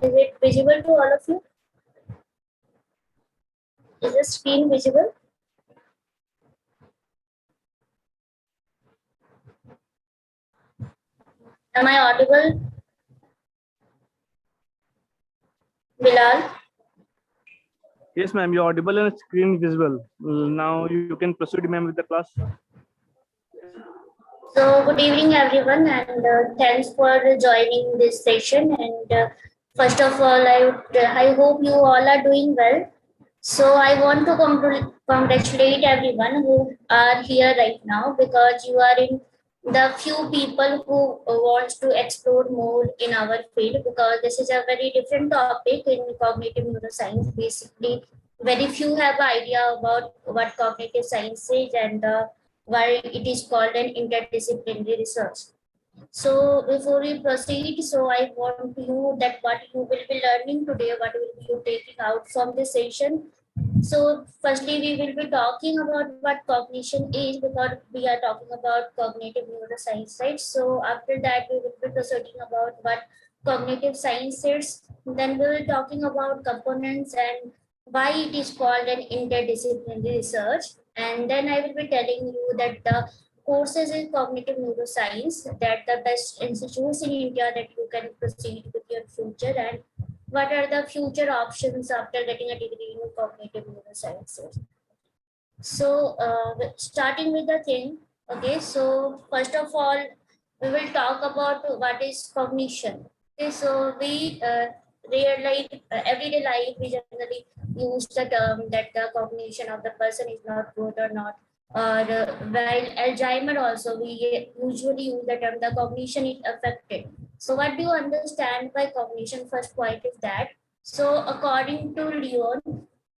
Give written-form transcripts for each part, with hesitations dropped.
Is it visible to all of you? Is the screen visible? Am I audible? Bilal? Yes, ma'am, you're audible and screen visible. Now you can proceed, ma'am, with the class. So good evening everyone, and thanks for joining this session. And first of all, I hope you all are doing well. So I want to congratulate everyone who are here right now, because you are in the few people who wants to explore more in our field, because this is a very different topic in cognitive neuroscience. Basically, very few have idea about what cognitive science is, and why it is called an interdisciplinary research. So before we proceed, so I want to know that what you will be learning today, what will be you taking out from this session. So firstly, we will be talking about what cognition is, because we are talking about cognitive neuroscience, right? So after that, we will be proceeding about what cognitive science is. Then we will be talking about components and why it is called an interdisciplinary research. And then I will be telling you that the courses in cognitive neuroscience, that the best institutes in India that you can proceed with your future, and what are the future options after getting a degree in cognitive neurosciences. So starting with the thing, okay, so first of all, we will talk about what is cognition. Okay, so we everyday life, we generally use the term that the cognition of the person is not good or not. Or while Alzheimer also, we usually use the term the cognition is affected. So what do you understand by cognition? First point is that, so according to Leon,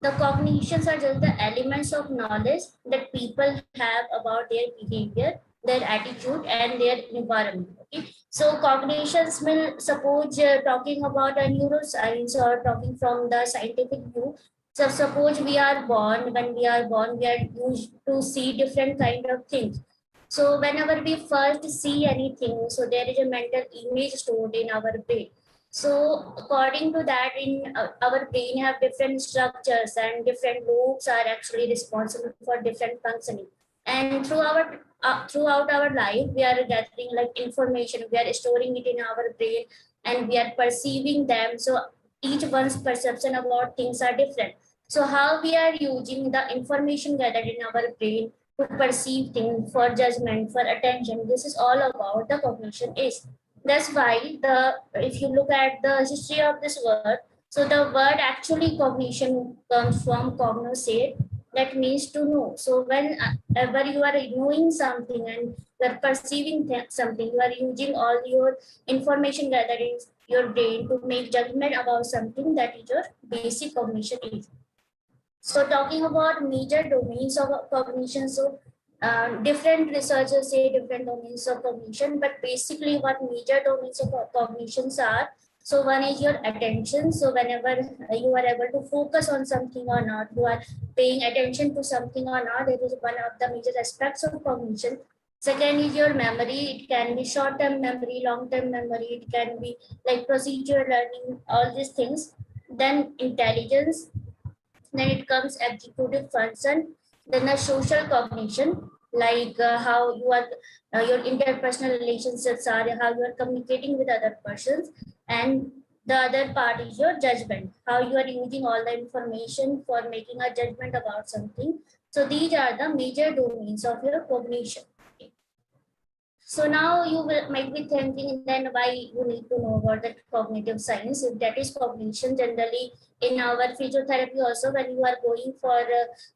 the cognitions are just the elements of knowledge that people have about their behavior, their attitude, and their environment. Okay? So cognitions will suppose talking about a neuroscience or talking from the scientific view. So suppose we are born, when we are born, we are used to see different kind of things. So whenever we first see anything, so there is a mental image stored in our brain. So according to that, in our brain have different structures, and different lobes are actually responsible for different functioning. And throughout our life, we are gathering like information, we are storing it in our brain, and we are perceiving them. So each one's perception about things are different. So how we are using the information gathered in our brain to perceive things, for judgment, for attention, this is all about the cognition is. That's why the, if you look at the history of this word, so the word actually cognition comes from cognoscere, that means to know. So whenever you are knowing something and you are perceiving something, you are using all your information gathered in your brain to make judgment about something. That is your basic cognition is. So talking about major domains of cognition, so different researchers say different domains of cognition, but basically what major domains of cognitions are. So one is your attention. So whenever you are able to focus on something or not, you are paying attention to something or not, it is one of the major aspects of cognition. Second is your memory. It can be short-term memory, long-term memory. It can be like procedure learning, all these things. Then intelligence. Then it comes executive function, then the social cognition, like how you are, your interpersonal relationships are, how you are communicating with other persons. And the other part is your judgment, how you are using all the information for making a judgment about something. So these are the major domains of your cognition. So now you will might be thinking then why you need to know about the cognitive science. If that is cognition, generally in our physiotherapy also, when you are going for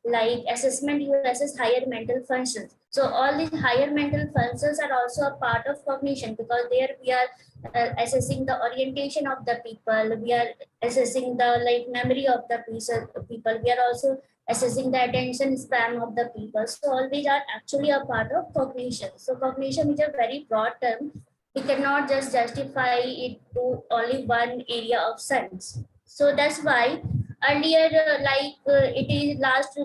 like assessment, you assess higher mental functions. So all these higher mental functions are also a part of cognition, because there we are assessing the orientation of the people, we are assessing the like memory of the people, we are also assessing the attention span of the people. So all these are actually a part of cognition. So cognition is a very broad term. We cannot just justify it to only one area of science. So that's why earlier, it is last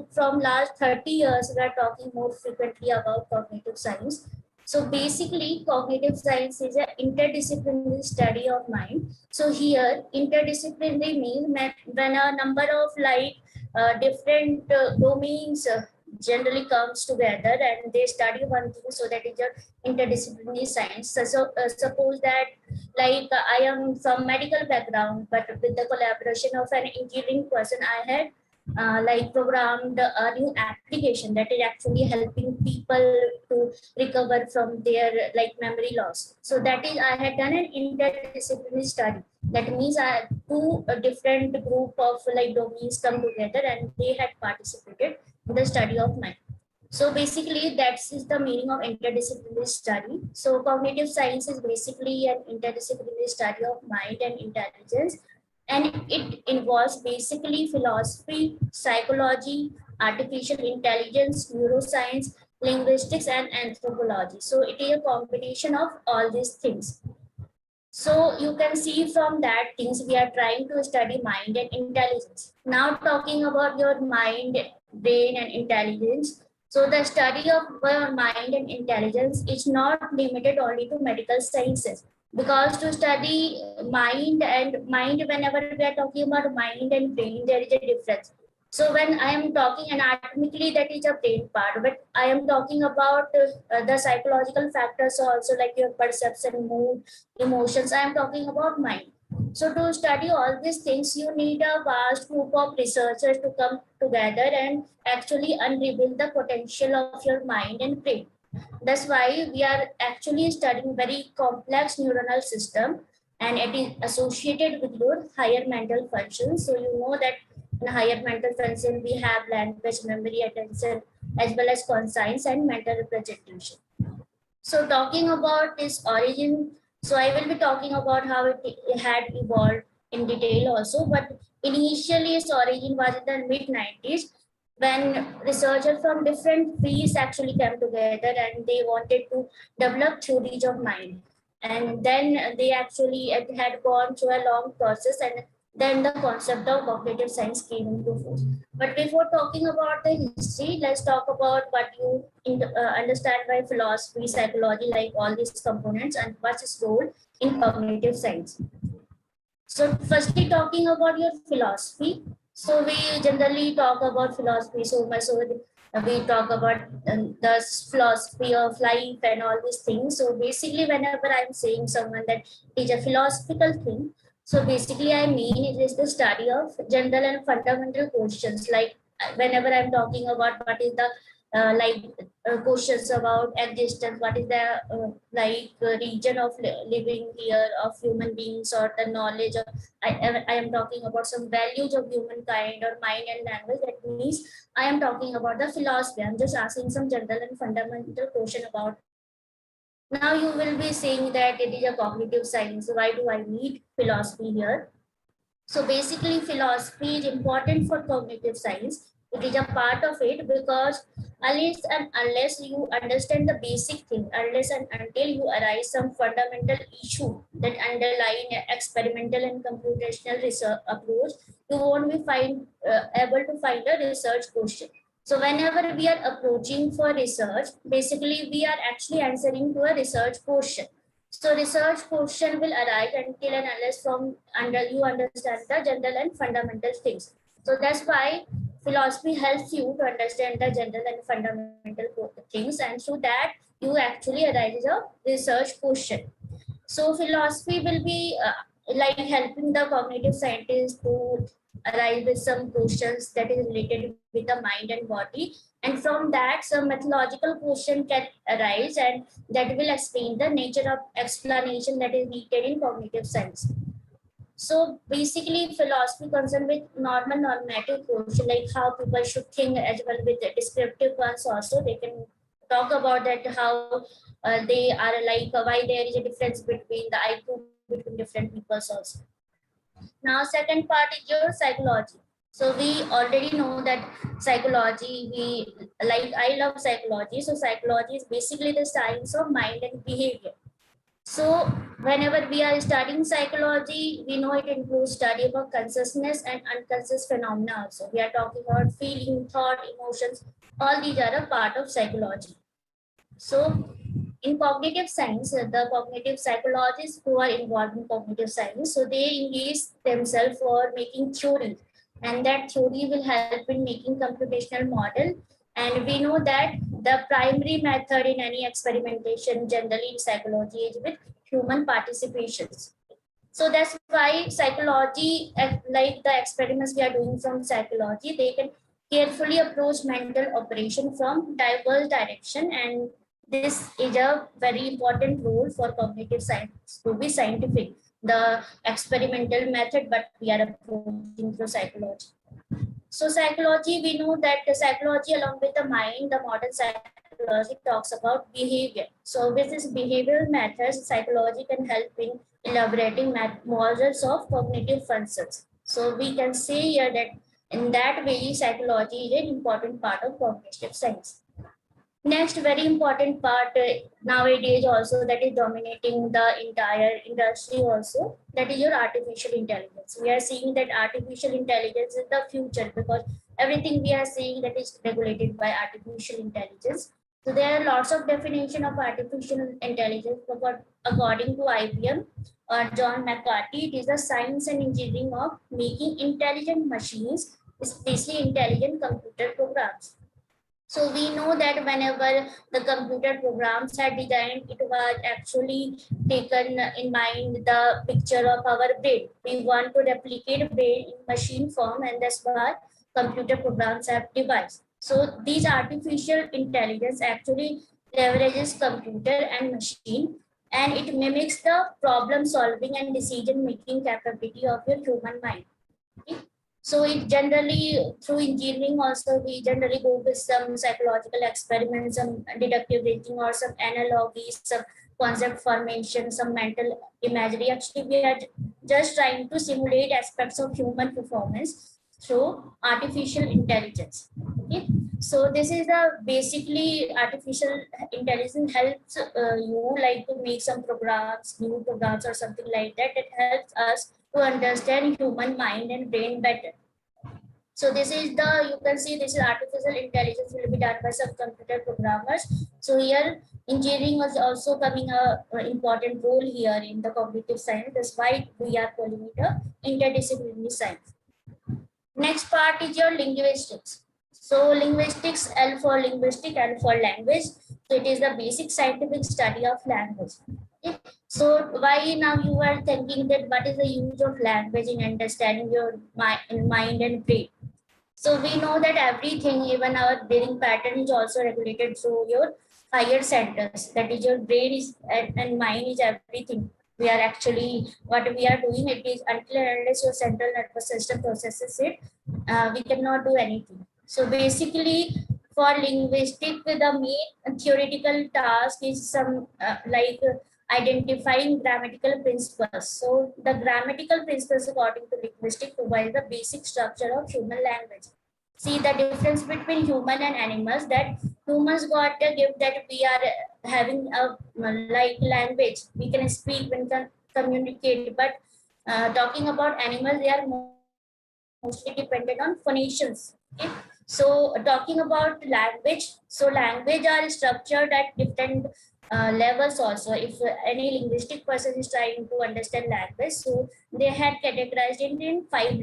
30 years, we are talking more frequently about cognitive science. So basically, cognitive science is an interdisciplinary study of mind. So here, interdisciplinary means when a number of different domains generally comes together and they study one thing. So that is a interdisciplinary science. Suppose that I am from medical background, but with the collaboration of an engineering person, I had programmed a new application that is actually helping people to recover from their memory loss. So that is I had done an interdisciplinary study. That means I had two different group of domains come together and they had participated in the study of mind. So basically that is the meaning of interdisciplinary study. So cognitive science is basically an interdisciplinary study of mind and intelligence, and it involves basically philosophy, psychology, artificial intelligence, neuroscience, linguistics, and anthropology. So it is a combination of all these things. So you can see from that things we are trying to study mind and intelligence. Now talking about your mind, brain, and intelligence. So the study of your mind and intelligence is not limited only to medical sciences, because to study mind, whenever we are talking about mind and brain, there is a difference. So when I am talking anatomically, that is a brain part, but I am talking about the psychological factors also, like your perception, mood, emotions. I am talking about mind. So to study all these things, you need a vast group of researchers to come together and actually unravel the potential of your mind and brain. That's why we are actually studying very complex neuronal system, and it is associated with your higher mental functions. So you know that in higher mental function we have language, memory, attention, as well as conscience and mental representation. So talking about its origin, so I will be talking about how it had evolved in detail also, but initially its origin was in the mid-90s, when researchers from different fields actually came together and they wanted to develop theories of mind. And then they actually it had gone through a long process, and then the concept of cognitive science came into force. But before talking about the history, let's talk about what you understand by philosophy, psychology, like all these components, and what's its role in cognitive science. So firstly, talking about your philosophy. So we generally talk about philosophy so much. So we talk about the philosophy of life and all these things. So basically, whenever I'm saying someone that it is a philosophical thing, so basically I mean it is the study of general and fundamental questions. Like whenever I'm talking about what is the questions about existence, what is the region of living here of human beings, or the knowledge of I am talking about some values of humankind or mind and language. That means I am talking about the philosophy. I'm just asking some general and fundamental question about. Now you will be saying that it is a cognitive science. Why do I need philosophy here? So basically, philosophy is important for cognitive science. It is a part of it because unless you understand the basic thing, unless and until you arise some fundamental issue that underlying experimental and computational research approach, you won't be able to find a research question. So whenever we are approaching for research, basically we are actually answering to a research question. So research question will arise until and unless from under you understand the general and fundamental things. So that's why philosophy helps you to understand the general and fundamental things, and so that you actually arise a research question. So philosophy will be helping the cognitive scientists to arise with some questions that is related with the mind and body, and from that some methodological question can arise, and that will explain the nature of explanation that is needed in cognitive science. So basically, philosophy concerned with normal normative question, like how people should think, as well with the descriptive ones also. They can talk about that how they are why there is a difference between the IQ between different peoples also. Now, second part is your psychology. So we already know that psychology, I love psychology. So psychology is basically the science of mind and behavior. So whenever we are studying psychology, we know it includes study about consciousness and unconscious phenomena also. We are talking about feeling, thought, emotions. All these are a part of psychology. So in cognitive science, the cognitive psychologists who are involved in cognitive science, so they engage themselves for making theory, and that theory will help in making computational model. And we know that the primary method in any experimentation generally in psychology is with human participations. So that's why psychology, like the experiments we are doing from psychology, they can carefully approach mental operation from diverse direction, and this is a very important role for cognitive science to be scientific. The experimental method, but we are approaching through psychology. So psychology, we know that the psychology along with the mind, the modern psychology talks about behavior. So with this behavioral methods, psychology can help in elaborating models of cognitive functions. So we can say here that in that way, psychology is an important part of cognitive science. Next, very important part nowadays also that is dominating the entire industry also, that is your artificial intelligence. We are seeing that artificial intelligence is the future because everything we are seeing that is regulated by artificial intelligence. So there are lots of definition of artificial intelligence, but according to IBM or John McCarthy, it is the science and engineering of making intelligent machines, especially intelligent computer programs. So we know that whenever the computer programs are designed, it was actually taken in mind the picture of our brain. We want to replicate brain in machine form, and that's why computer programs are devised. So these artificial intelligence actually leverages computer and machine, and it mimics the problem solving and decision making capability of your human mind. Okay? So it generally through engineering also we generally go with some psychological experiments, some deductive reasoning or some analogies, some concept formation, some mental imagery. Actually, we are just trying to simulate aspects of human performance through artificial intelligence. Okay, so this is the basically artificial intelligence helps you like to make some programs, new programs or something like that. It helps us to understand human mind and brain better. So this is the, you can see this is artificial intelligence will be done by some computer programmers. So here engineering is also coming a important role here in the cognitive science. That's why we are calling it a interdisciplinary science. Next part is your linguistics. So linguistics, L for linguistic, L for language. So it is the basic scientific study of language. Okay. So why now you are thinking that what is the use of language in understanding your mind and brain? So we know that everything, even our breathing pattern is also regulated through your higher centers. That is your brain is and mind is everything. We are actually, what we are doing, it is until and unless your central nervous system processes it, we cannot do anything. So basically for linguistic, the main theoretical task is some identifying grammatical principles. So the grammatical principles according to linguistics provide the basic structure of human language. See the difference between human and animals, that humans got a gift that we are having a like language. We can speak, we can communicate, but talking about animals, they are mostly dependent on phonetics. Okay? So talking about language, so language are structured at different levels also. If any linguistic person is trying to understand language, so they had categorized it in five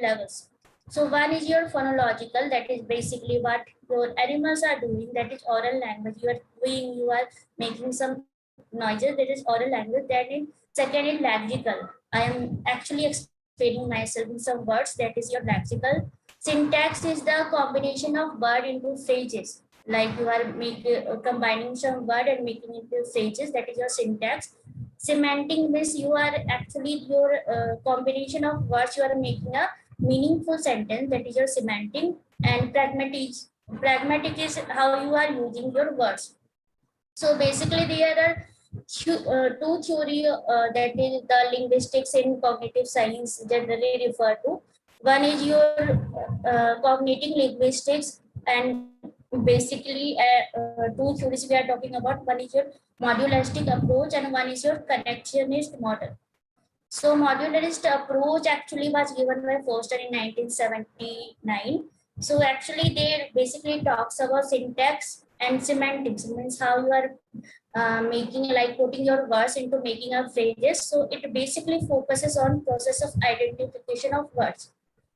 levels. So one is your phonological, that is basically what your animals are doing, that is oral language. You are doing, you are making some noises, that is oral language. Then second is lexical. I am actually explaining myself in some words, that is your lexical. Syntax is the combination of word into phrases. Like you are combining some word and making it into phrases, that is your syntax. Semantic means you are actually your combination of words, you are making a meaningful sentence, that is your semantic. And pragmatic is how you are using your words. So basically there are two theory that is the linguistics in cognitive science generally refer to. One is your cognitive linguistics, and basically two theories we are talking about. One is your modulistic approach and one is your connectionist model. So modularist approach actually was given by Foster in 1979. So actually they basically talks about syntax, And semantics means how you are making, like putting your words into making up phrases. So it basically focuses on process of identification of words.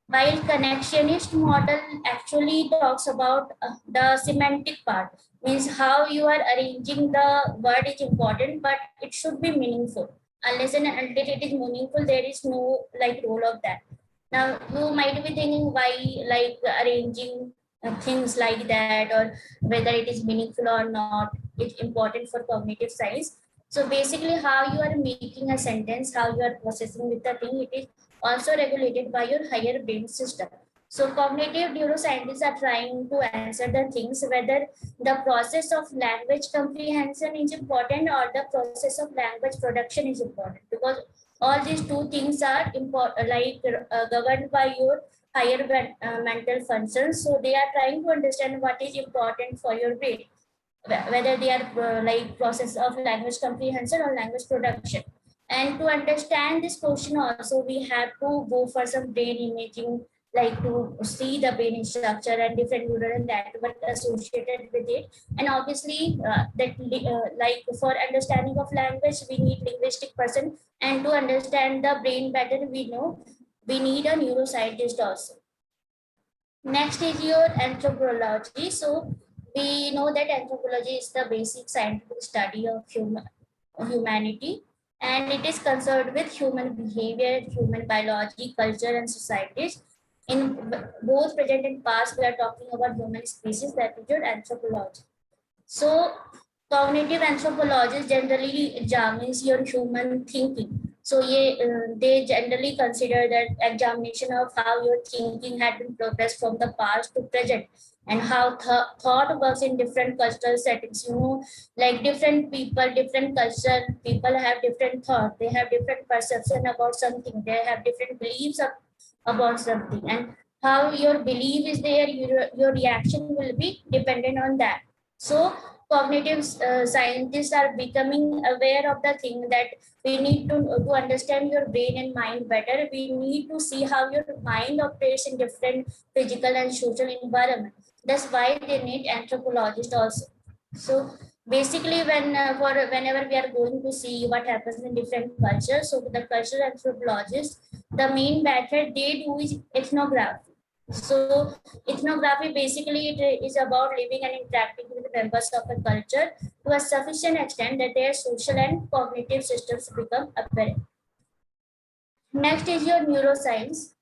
While connectionist model actually talks about the semantic part, means how you are arranging the word is important, but it should be meaningful. Unless and until it is meaningful, there is no like role of that. Now you might be thinking why like arranging things like that, or whether it is meaningful or not. It's important for cognitive science. So basically, how you are making a sentence, how you are processing with the thing, it is also regulated by your higher brain system. So cognitive neuroscientists are trying to answer the things whether the process of language comprehension is important or the process of language production is important, because all these two things are important, like governed by your higher mental functions. So they are trying to understand what is important for your brain, whether they are like process of language comprehension or language production. And to understand this question also, we have to go for some brain imaging, like to see the brain structure and different neural network associated with it. And obviously, like for understanding of language, we need linguistic person, and to understand the brain better, we know we need a neuroscientist also. Next is your anthropology. So we know that anthropology is the basic scientific study of humanity, and it is concerned with human behavior, human biology, culture, and societies. In both present and past, we are talking about human species, that is your anthropology. So cognitive anthropologists generally examines your human thinking. So they generally consider that examination of how your thinking had been progressed from the past to present, and how thought works in different cultural settings. You know, like different people, different culture, people have different thought. They have different perception about something. They have different beliefs about something, and how your belief is there, your reaction will be dependent on that. So cognitive scientists are becoming aware of the thing that we need to understand your brain and mind better. We need to see how your mind operates in different physical and social environment. That's why they need anthropologists also. So basically, whenever we are going to see what happens in different cultures, so the cultural anthropologists, the main method they do is ethnography. So ethnography basically it is about living and interacting with the members of a culture to a sufficient extent that their social and cognitive systems become apparent. Next is your neuroscience.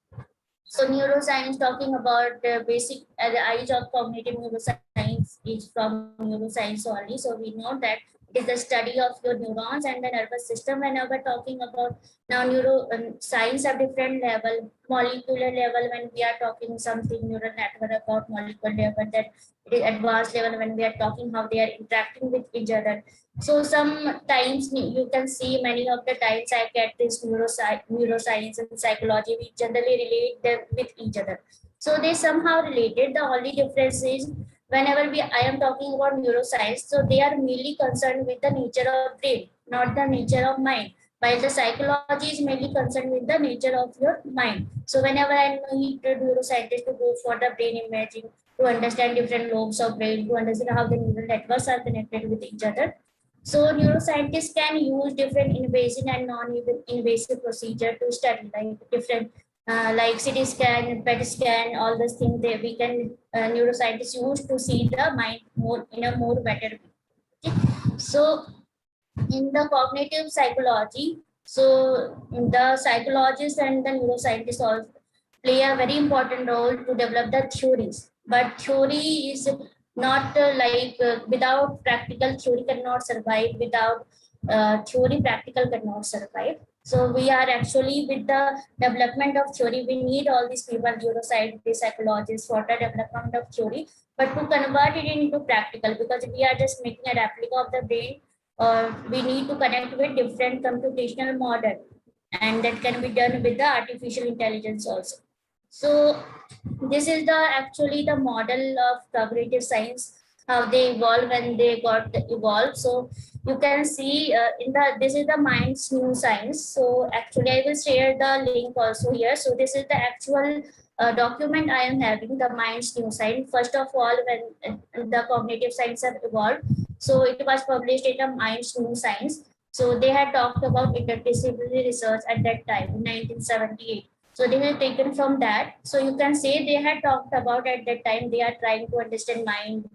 So neuroscience, talking about the basic the eyes of cognitive neuroscience is from neuroscience only. So we know that it is the study of your neurons and the nervous system. Whenever we're talking about now neuroscience at different level, molecular level, when we are talking something neural network about molecular level, that it is advanced level when we are talking how they are interacting with each other. So sometimes you can see many of the times I get this neuroscience and psychology, we generally relate them with each other. So they somehow related. The only difference is whenever I am talking about neuroscience, so they are mainly concerned with the nature of brain, not the nature of mind. While the psychology is mainly concerned with the nature of your mind. So whenever I need a neuroscientist to go for the brain imaging, to understand different lobes of brain, to understand how the neural networks are connected with each other. So neuroscientists can use different invasive and non-invasive procedure to study, like different like CT scan, PET scan, all those things that we can neuroscientists use to see the mind more in a more better way. Okay? So in the cognitive psychology, so the psychologists and the neuroscientists also play a very important role to develop the theories. But theory is not without practical, theory cannot survive. Without theory, practical cannot survive. So we are actually with the development of theory, we need all these people, neuroscientists, psychologists, for the development of theory, but to convert it into practical, because we are just making a replica of the brain, we need to connect with different computational model, and that can be done with the artificial intelligence also. So this is the actually the model of cognitive science, how they evolve and they got evolved. So you can see this is the mind's new science. So actually I will share the link also here. So this is the actual document I am having, the mind's new science. First of all, when the cognitive science have evolved, so it was published in the mind's new science. So they had talked about interdisciplinary research at that time in 1978. So they have taken from that. So you can say they had talked about at that time, they are trying to understand mind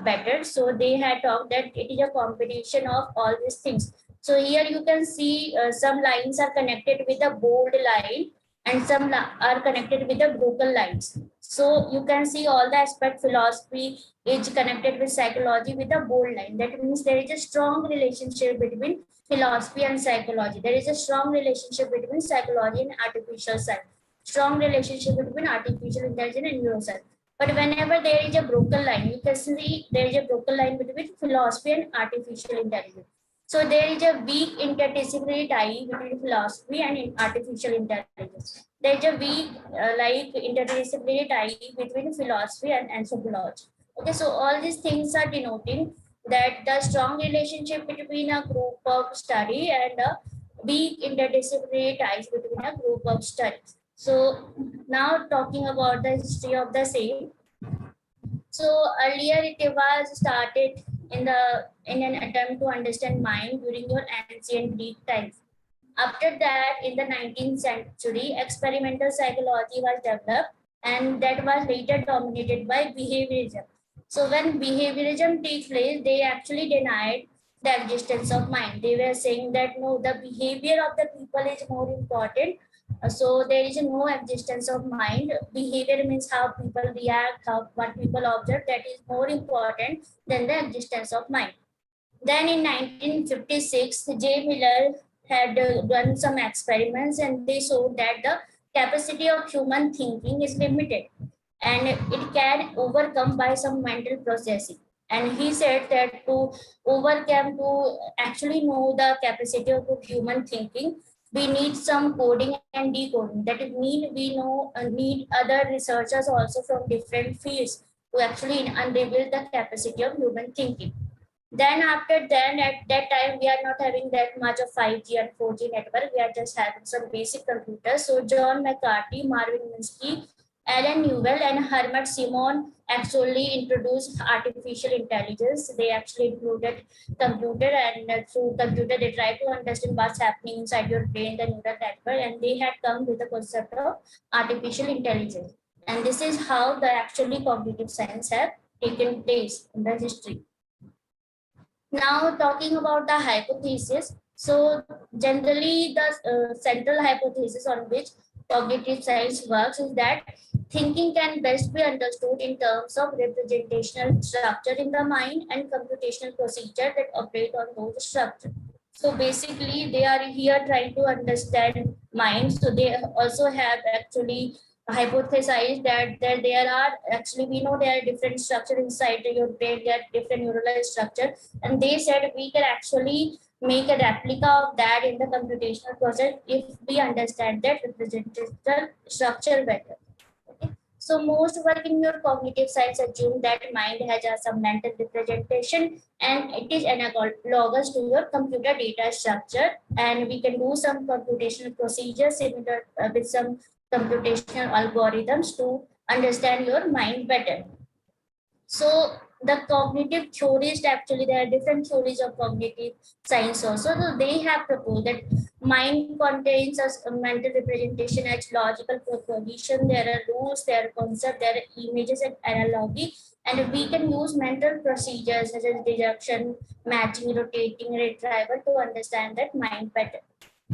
better. So they had talked that it is a combination of all these things. So here you can see some lines are connected with a bold line and some are connected with the broken lines. So you can see all the aspect philosophy is connected with psychology with a bold line. That means there is a strong relationship between philosophy and psychology. There is a strong relationship between psychology and artificial science. Strong relationship between artificial intelligence and neuroscience. But whenever there is a broken line, you can see there is a broken line between philosophy and artificial intelligence. So there is a weak interdisciplinary tie between philosophy and artificial intelligence. There is a weak interdisciplinary tie between philosophy and anthropology. Okay, so all these things are denoting that the strong relationship between a group of study and a weak interdisciplinary ties between a group of studies. So now talking about the history of the same. So earlier it was started in an attempt to understand mind during your ancient Greek times. After that, in the 19th century, experimental psychology was developed, and that was later dominated by behaviorism. So when behaviorism takes place, they actually denied the existence of mind. They were saying that no, the behavior of the people is more important. So there is no existence of mind. Behavior means how people react, how what people observe. That is more important than the existence of mind. Then in 1956, J. Miller had done some experiments and they showed that the capacity of human thinking is limited and it can overcome by some mental processing. And he said that to overcome, to actually know the capacity of human thinking, we need some coding and decoding. That means we need other researchers also from different fields to actually unravel the capacity of human thinking. Then after then, at that time, we are not having that much of 5G and 4G network. We are just having some basic computers. So John McCarthy, Marvin Minsky, Alan Newell, and Herbert Simon actually introduced artificial intelligence. They actually included computer, and through computer, they try to understand what's happening inside your brain, the neural network, and they had come with the concept of artificial intelligence. And this is how the actually cognitive science have taken place in the history. Now talking about the hypothesis. So generally the central hypothesis on which cognitive science works is that thinking can best be understood in terms of representational structure in the mind and computational procedure that operate on those structures. So basically they are here trying to understand mind. So they also have actually hypothesized that there are actually, we know there are different structure inside your brain, there are different neural structure, and they said we can actually make a replica of that in the computational process if we understand that representative structure better. Okay. So most work in your cognitive science assume that mind has some mental representation and it is analogous to your computer data structure, and we can do some computational procedures similar with some computational algorithms to understand your mind better. So the cognitive theorists, actually there are different theories of cognitive science also. So they have proposed that mind contains a mental representation as logical proposition. There are rules, there are concepts, there are images and analogy, and we can use mental procedures such as deduction, matching, rotating, retrieval to understand that mind better.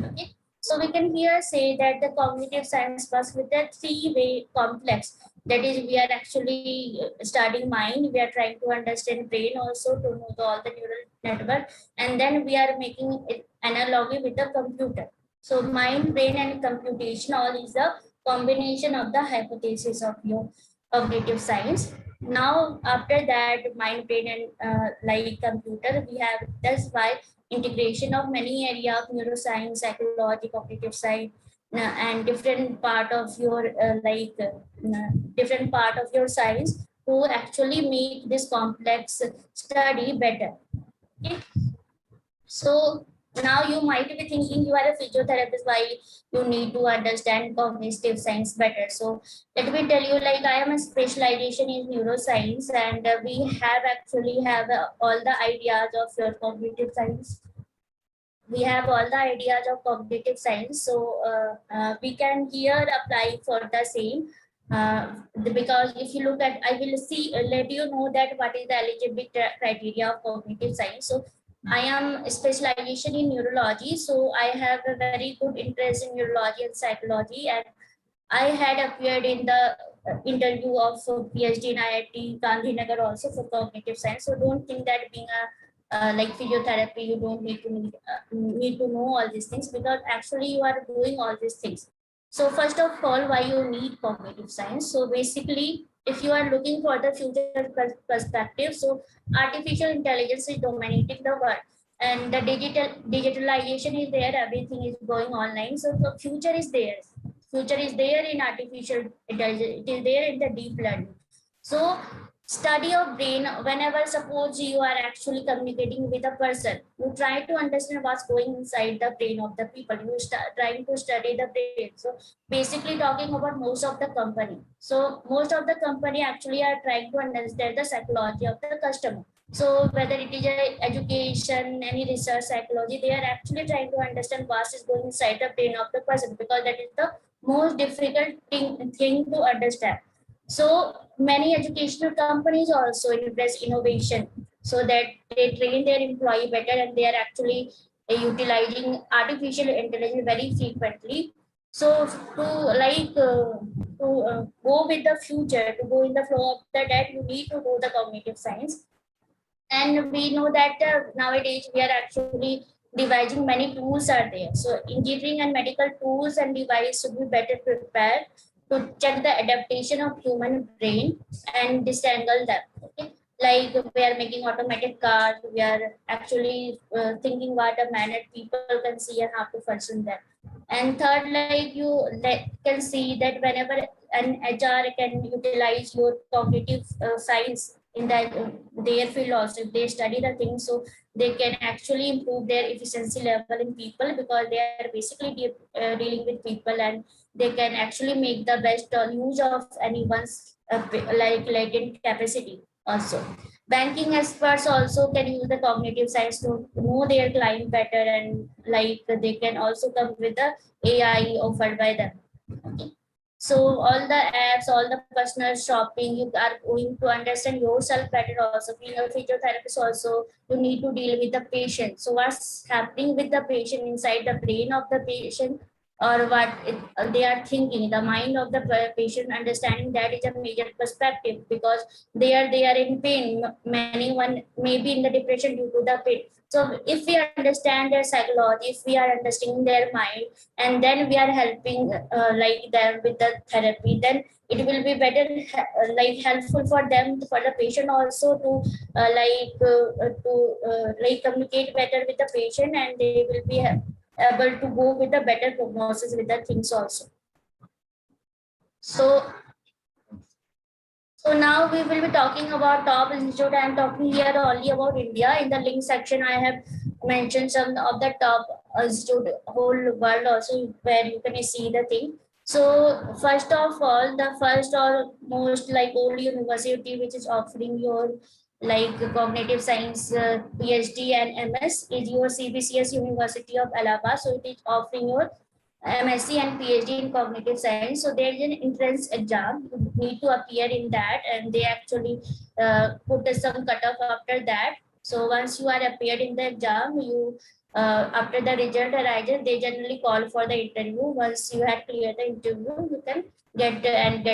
Okay. So we can here say that the cognitive science works with a three-way complex. That is, we are actually studying mind, we are trying to understand brain also to know all the neural network, and then we are making it analogy with the computer. So mind, brain, and computation all is a combination of the hypothesis of your cognitive science. Now, after that, mind, brain, and like computer, we have, that's why integration of many areas of neuroscience, psychology, cognitive science, and different part of your different part of your science to actually make this complex study better. Okay. So now you might be thinking you are a physiotherapist, why you need to understand cognitive science better. So let me tell you, like I am a specialization in neuroscience, and we have actually have all the ideas of your cognitive science. We have all the ideas of cognitive science, so we can here apply for the same. Because if you look at, I will see let you know that what is the eligibility criteria of cognitive science. So I am specialization in neurology, so I have a very good interest in neurology and psychology, and I had appeared in the interview of PhD in IIT Gandhinagar also for cognitive science. So don't think that being a like physiotherapy, you don't need to know all these things, because actually you are doing all these things. So first of all, why you need cognitive science? So basically, if you are looking for the future perspective, so artificial intelligence is dominating the world, and the digitalization is there. Everything is going online. So the future is there. Future is there in artificial intelligence. It is there in the deep learning. So study of brain, whenever suppose you are actually communicating with a person, you try to understand what's going inside the brain of the people. You start trying to study the brain. So basically talking about most of the company. So most of the company actually are trying to understand the psychology of the customer. So whether it is a education, any research psychology, they are actually trying to understand what is going inside the brain of the person, because that is the most difficult thing to understand. So many educational companies also invest innovation, so that they train their employee better, and they are actually utilizing artificial intelligence very frequently. So to like go with the future, to go in the flow of that, you need to do the cognitive science. And we know that nowadays we are actually devising many tools are there. So engineering and medical tools and device should be better prepared to check the adaptation of human brain and disentangle them. Okay, like we are making automatic cars, we are actually thinking what a manner people can see and how to function them. And third, like you can see that whenever an HR can utilize your cognitive science in that their field also, if they study the things, so they can actually improve their efficiency level in people, because they are basically dealing with people, and they can actually make the best use of anyone's like latent capacity also. Banking experts also can use the cognitive science to know their client better, and like they can also come with the AI offered by them. Okay. So all the apps, all the personal shopping, you are going to understand yourself better also. Being a physiotherapist also, you need to deal with the patient. So what's happening with the patient inside the brain of the patient, or what they are thinking, the mind of the patient, understanding that is a major perspective, because they are in pain. Many one may be in the depression due to the pain. So if we understand their psychology, if we are understanding their mind, and then we are helping like them with the therapy, then it will be better like helpful for them, for the patient also, to like communicate better with the patient, and they will be able to go with a better prognosis with the things also. So now we will be talking about top institute. I am talking here only about India. In the link section, I have mentioned some of the top institute whole world also, where you can see the thing. So first of all, the first or most like old university which is offering your like cognitive science PhD and MS is your CBCS University of Allahabad. So it is offering your MSc and PhD in cognitive science. So there is an entrance exam. You need to appear in that, and they actually put some cutoff after that. So once you are appeared in the exam, you after the result arises, they generally call for the interview. Once you have cleared the interview, you can get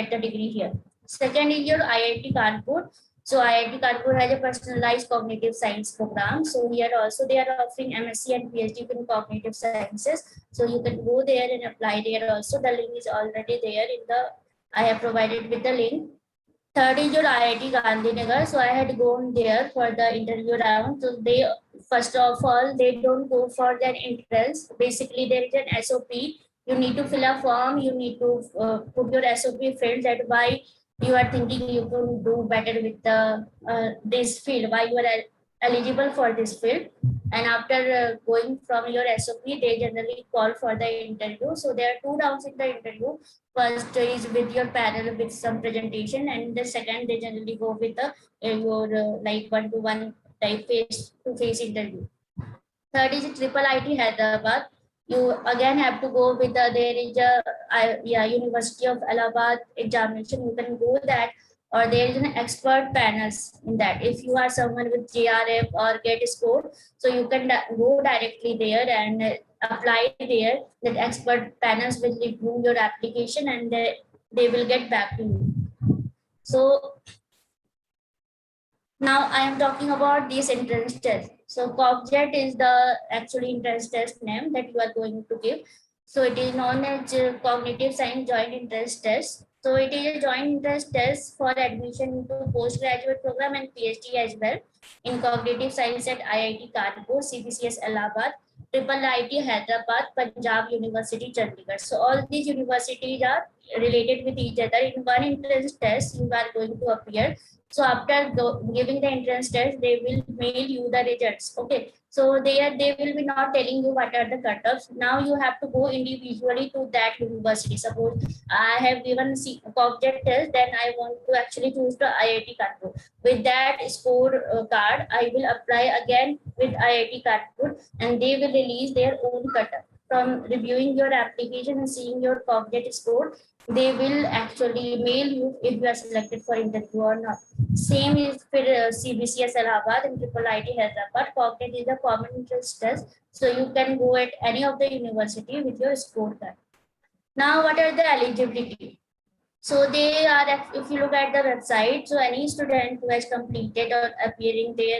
the degree here. Second is your IIT Kanpur. So IIT Kanpur has a personalized cognitive science program. So here also they are offering MSc and PhD in cognitive sciences. So you can go there and apply there also. The link is already there in the, I have provided with the link. Third is your IIT Gandhinagar. So I had gone there for the interview round. So they, first of all, they don't go for their entrance. Basically, there is an SOP. You need to fill a form. You need to put your SOP field, that why you are thinking you can do better with the this field, why you are eligible for this field. And after going from your SOP, they generally call for the interview. So there are 2 rounds in the interview. First is with your panel with some presentation, and the second they generally go with the your like one-to-one type face-to-face interview. Third is Triple IT Hyderabad. You again have to go with there is a University of Allahabad examination. You can go that, or there is an expert panels in that. If you are someone with JRF or GET score, so you can go directly there and apply there. That expert panels will review your application, and they will get back to you. So now I am talking about this entrance test. So COGJET is the actually entrance test name that you are going to give. So it is known as Cognitive Science Joint Entrance Test. So it is a joint entrance test for admission into postgraduate program and PhD as well in Cognitive Science at IIT Kanpur, CBCS Allahabad, Triple IT Hyderabad, Punjab University, Chandigarh. So all these universities are related with each other. In one entrance test, you are going to appear. So after giving the entrance test, they will mail you the results. Okay. So they will be not telling you what are the cutoffs. Now you have to go individually to that university. Suppose I have given COGJET test, then I want to actually choose the IIT Kanpur. With that score card, I will apply again with IIT Kanpur, and they will release their own cutoff. From reviewing your application and seeing your COGJET score, they will actually mail you if you are selected for interview or not. Same is for CBCS Allahabad and Triple IT Hyderabad. COGJET is a common entrance test, so you can go at any of the university with your score card. Now, what are the eligibility? So they are, if you look at the website, so any student who has completed or appearing their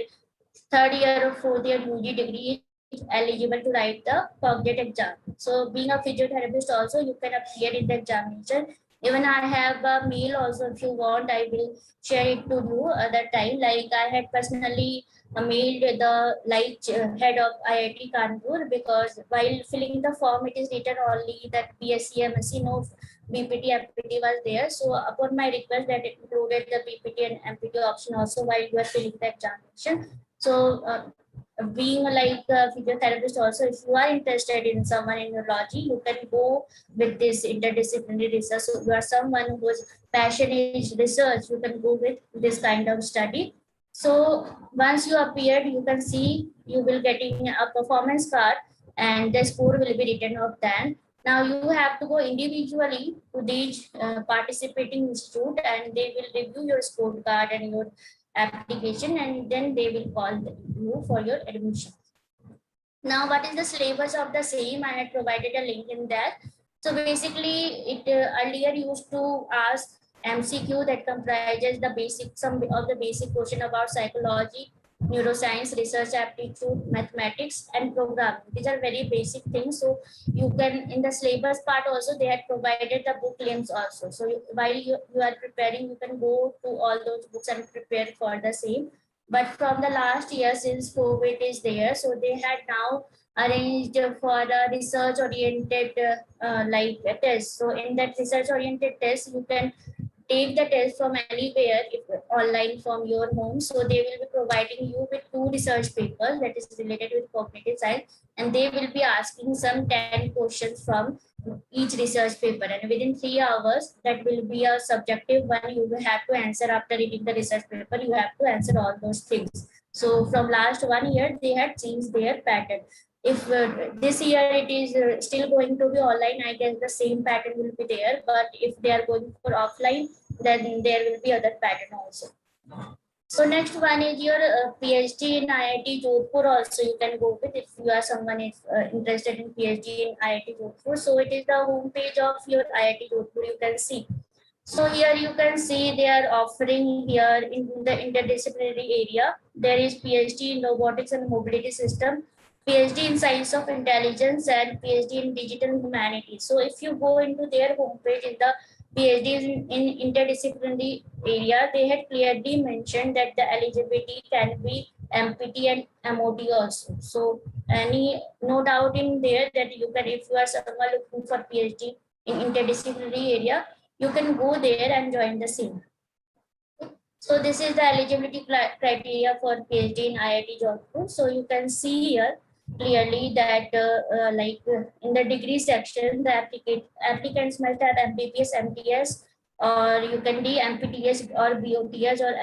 third year or fourth year UG degree is eligible to write the COGJET exam. So being a physiotherapist also, you can appear in the examination. Even I have a mail also, if you want, I will share it to you at that time. Like I had personally mailed the head of IIT Kanpur, because while filling the form, it is written only that BSc, MSc, no BPT, MPT was there. So upon my request, that it included the BPT and MPT option also while you are filling the examination. So being like a physiotherapist also, if you are interested in someone in neurology, you can go with this interdisciplinary research. So you are someone whose passion is research, you can go with this kind of study. So once you appeared, you can see you will getting a performance card, and the score will be written off then. Now you have to go individually to these participating institute, and they will review your scorecard and your application, and then they will call you for your admission. Now, what is the syllabus of the same? I had provided a link in that. So basically, it earlier used to ask MCQ that comprises the basic, some of the basic question about psychology, neuroscience, research aptitude, mathematics, and programming. These are very basic things. So you can, in the syllabus part also, they had provided the book links also. So while you are preparing, you can go to all those books and prepare for the same. But from the last year, since COVID is there, so they had now arranged for a research oriented test. So in that research oriented test, you can take the test from anywhere, if online from your home. So they will be providing you with 2 research papers that is related with cognitive science, and they will be asking some 10 questions from each research paper, and within 3 hours that will be a subjective one. You will have to answer after reading the research paper. You have to answer all those things. So from last 1 year, they had changed their pattern. If this year it is still going to be online, I guess the same pattern will be there. But if they are going for offline, then there will be other pattern also. So next one is your PhD in IIT Jodhpur also you can go with if you are someone is interested in PhD in IIT Jodhpur. So it is the homepage of your IIT Jodhpur, you can see. So here you can see they are offering here in the interdisciplinary area. There is PhD in robotics and mobility system, PhD in science of intelligence, and PhD in digital humanities. So if you go into their homepage in the PhDs in interdisciplinary area, they had clearly mentioned that the eligibility can be MPT and MOT also. So no doubt in there that you can, if you are someone looking for PhD in interdisciplinary area, you can go there and join the same. So this is the eligibility criteria for PhD in IIT Jodhpur. So you can see here clearly that in the degree section, the applicants must have MBBS, MTS, or you can do MPTS or BOTS or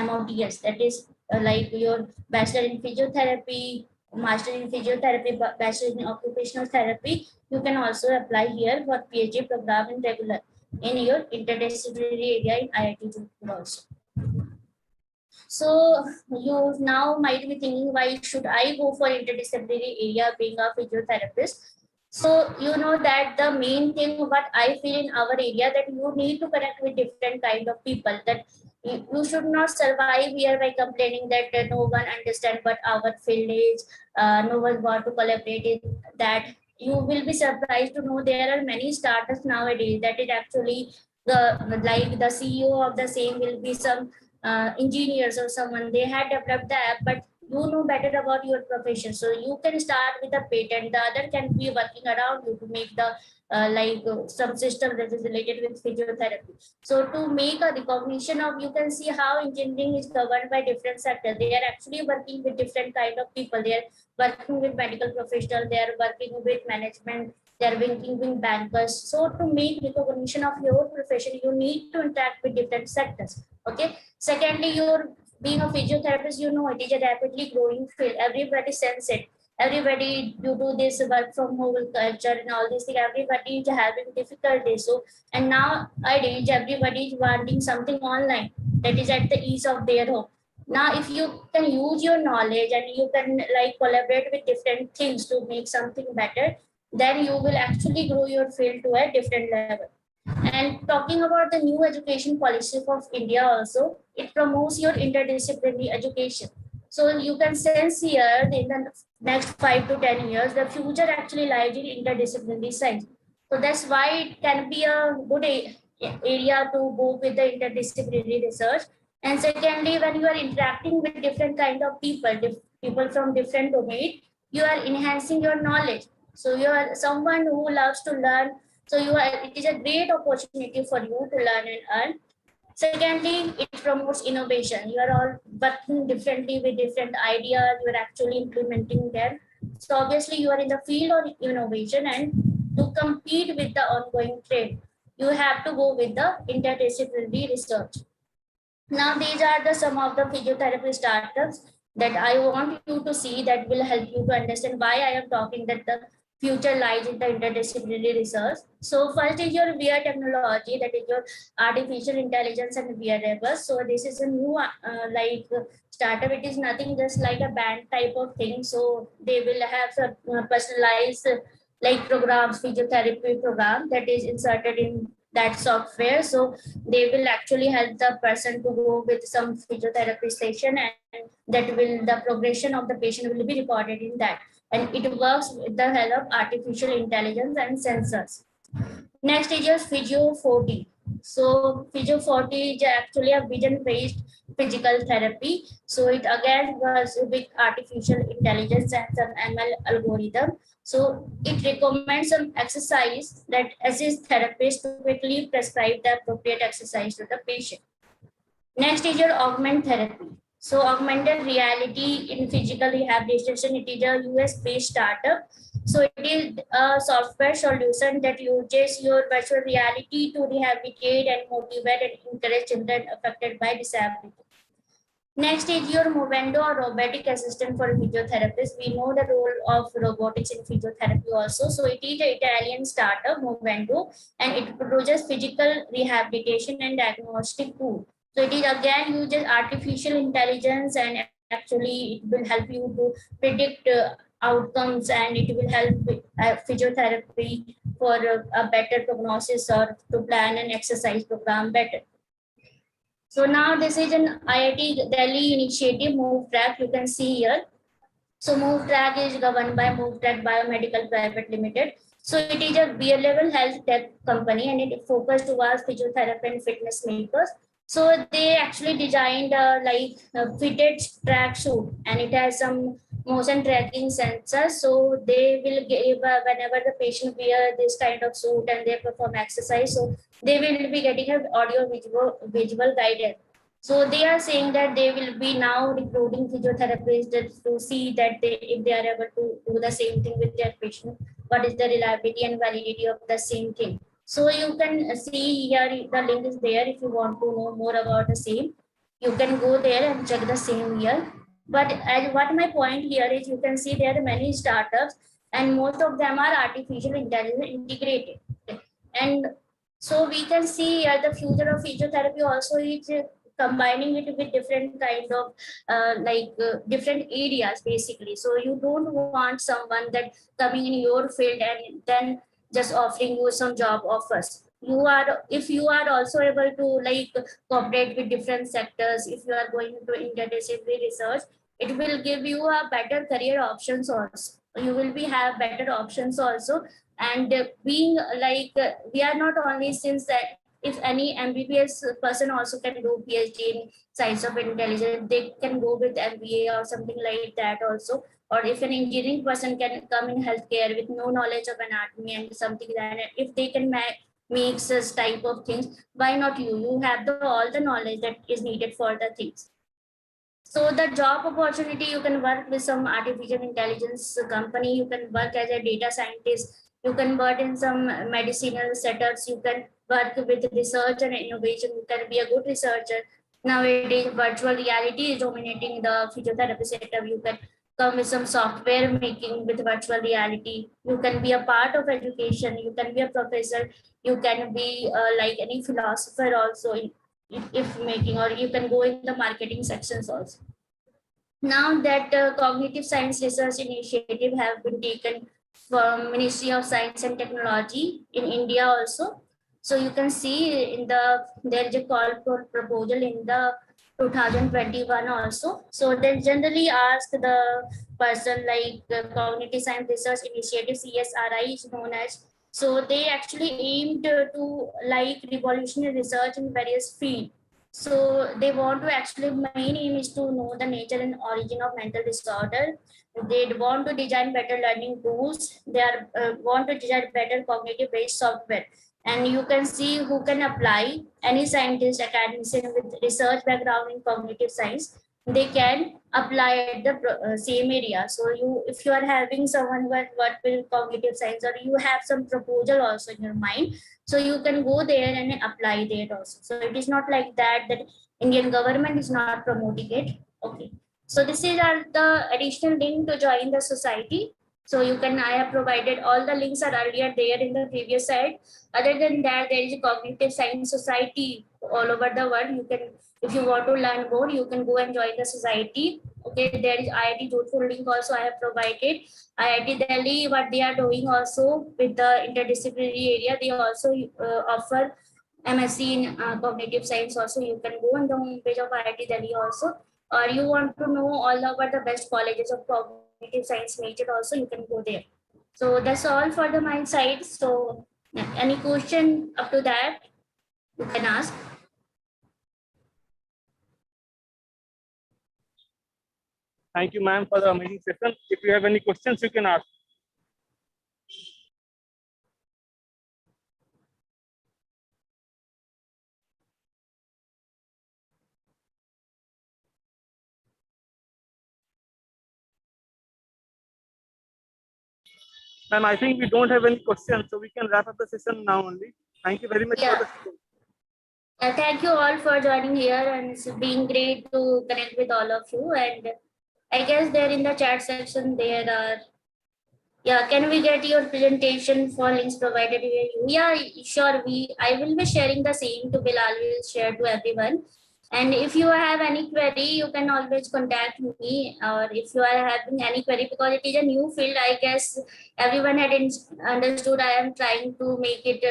MOTS. That is like your Bachelor in Physiotherapy, Master in Physiotherapy, Bachelor in Occupational Therapy. You can also apply here for PhD program in regular in your interdisciplinary area in IIT Jodhpur also. So you now might be thinking, why should I go for interdisciplinary area being a physiotherapist? So you know that the main thing what I feel in our area, that you need to connect with different kind of people, that you should not survive here by complaining that no one understand what our field is, no one want to collaborate in that. You will be surprised to know there are many startups nowadays that is actually the CEO of the same will be some engineers or someone. They had developed the app, but you know better about your profession, so you can start with a patent. The other can be working around you to make the some system that is related with physiotherapy. So to make a recognition of, you can see how engineering is governed by different sectors. They are actually working with different kind of people. They are working with medical professionals, they are working with management, they are working with bankers. So to make recognition of your profession, you need to interact with different sectors. Okay. Secondly, you're being a physiotherapist, you know it is a rapidly growing field. Everybody sense it. Everybody, due to this work from home culture and all these things, everybody is having difficulties. So, and nowadays, everybody is wanting something online that is at the ease of their home. Now, if you can use your knowledge and you can like collaborate with different things to make something better, then you will actually grow your field to a different level. And talking about the new education policy of India also, it promotes your interdisciplinary education. So you can sense here in the next 5 to 10 years, the future actually lies in interdisciplinary science. So that's why it can be a good area to go with the interdisciplinary research. And secondly, when you are interacting with different kind of people from different domain, you are enhancing your knowledge. So you are someone who loves to learn, so it is a great opportunity for you to learn and earn. Secondly, it promotes innovation. You are all working differently with different ideas. You are actually implementing them. So obviously, you are in the field of innovation, and to compete with the ongoing trend, you have to go with the interdisciplinary research. Now, these are the some of the physiotherapy startups that I want you to see, that will help you to understand why I am talking that the future lies in the interdisciplinary research. So first is your VR technology, that is your artificial intelligence and wearables. So this is a new startup. It is nothing just like a band type of thing. So they will have some personalized like programs, physiotherapy program that is inserted in that software. So they will actually help the person to go with some physiotherapy session, and that will the progression of the patient will be recorded in that, and it works with the help of artificial intelligence and sensors. Next is your Physio 40. So Physio 40 is actually a vision-based physical therapy. So it again was with artificial intelligence and some ML algorithm. So it recommends some exercise that assists therapists to quickly prescribe the appropriate exercise to the patient. Next is your augment therapy. So augmented reality in physical rehabilitation, it is a US-based startup. So it is a software solution that uses your virtual reality to rehabilitate and motivate and encourage children affected by disability. Next is your Movendo, or robotic assistant for physiotherapists. We know the role of robotics in physiotherapy also. So it is an Italian startup, Movendo, and it produces physical rehabilitation and diagnostic tool. So it is again uses artificial intelligence, and actually it will help you to predict outcomes, and it will help with physiotherapy for a better prognosis or to plan an exercise program better. So now this is an IIT Delhi initiative, Move Track. You can see here. So Move Track is governed by Move Track Biomedical Private Limited. So it is a wearable health tech company, and it focused towards physiotherapy and fitness makers. So they actually designed a fitted track suit, and it has some motion tracking sensors. So they will give whenever the patient wear this kind of suit and they perform exercise, so they will be getting an audio visual guidance. So they are saying that they will be now recruiting physiotherapists to see that if they are able to do the same thing with their patient, what is the reliability and validity of the same thing. So you can see here, the link is there if you want to know more about the same. You can go there and check the same here. But what my point here is, you can see there are many startups and most of them are artificial intelligence integrated. And so we can see the future of physiotherapy also is combining it with different kind of different areas basically. So you don't want someone that coming in your field and then just offering you some job offers. You are, if you are also able to like cooperate with different sectors, if you are going into interdisciplinary research, it will give you a better career options also. You will be have better options also. And being we are not only, since that if any MBBS person also can do PhD in science of intelligence, they can go with MBA or something like that also. Or if an engineering person can come in healthcare with no knowledge of anatomy and something like that, if they can make such type of things, why not you? You have all the knowledge that is needed for the things. So the job opportunity, you can work with some artificial intelligence company, you can work as a data scientist, you can work in some medicinal setups, you can work with research and innovation, you can be a good researcher. Nowadays, virtual reality is dominating the physiotherapy setup. You can come with some software making with virtual reality. You can be a part of education, you can be a professor, you can be like any philosopher also if making, or you can go in the marketing sections also. Now that cognitive science research initiative have been taken from Ministry of Science and Technology in India also. So you can see in there is a call for proposal in the 2021 also. So they generally ask the person like Cognitive Science Research Initiative, CSRI is known as. So they actually aimed to like revolutionary research in various fields. So they want to actually, main aim is to know the nature and origin of mental disorder. They want to design better learning tools. They are want to design better cognitive based software. And you can see who can apply. Any scientist, academician with research background in cognitive science, they can apply at the same area. So you, if you are having someone who what will cognitive science, or you have some proposal also in your mind, so you can go there and apply there also. So it is not like that Indian government is not promoting it. Okay. So this is the additional link to join the society. So you can, I have provided all the links are earlier there in the previous slide. Other than that, there is a cognitive science society all over the world. You can, if you want to learn more, you can go and join the society. Okay, there is IIT Jodhpur link also I have provided. IIT Delhi, what they are doing also with the interdisciplinary area, they also offer MSc in cognitive science also. You can go on the homepage of IIT Delhi also. Or you want to know all about the best colleges of cognitive science major also, you can go there. So that's all for the my side. So any question up to that, you can ask. Thank you, ma'am, for the amazing session. If you have any questions, you can ask. Ma'am, I think we don't have any questions, so we can wrap up the session now only. Thank you very much for the session. Thank you all for joining here, and it's been great to connect with all of you. And I guess there in the chat section there are, yeah, can we get your presentation for links provided here? Yeah, sure. I will be sharing the same to Bilal, will share to everyone. And if you have any query, you can always contact me. Or if you are having any query, because it is a new field, I guess everyone had understood. I am trying to make it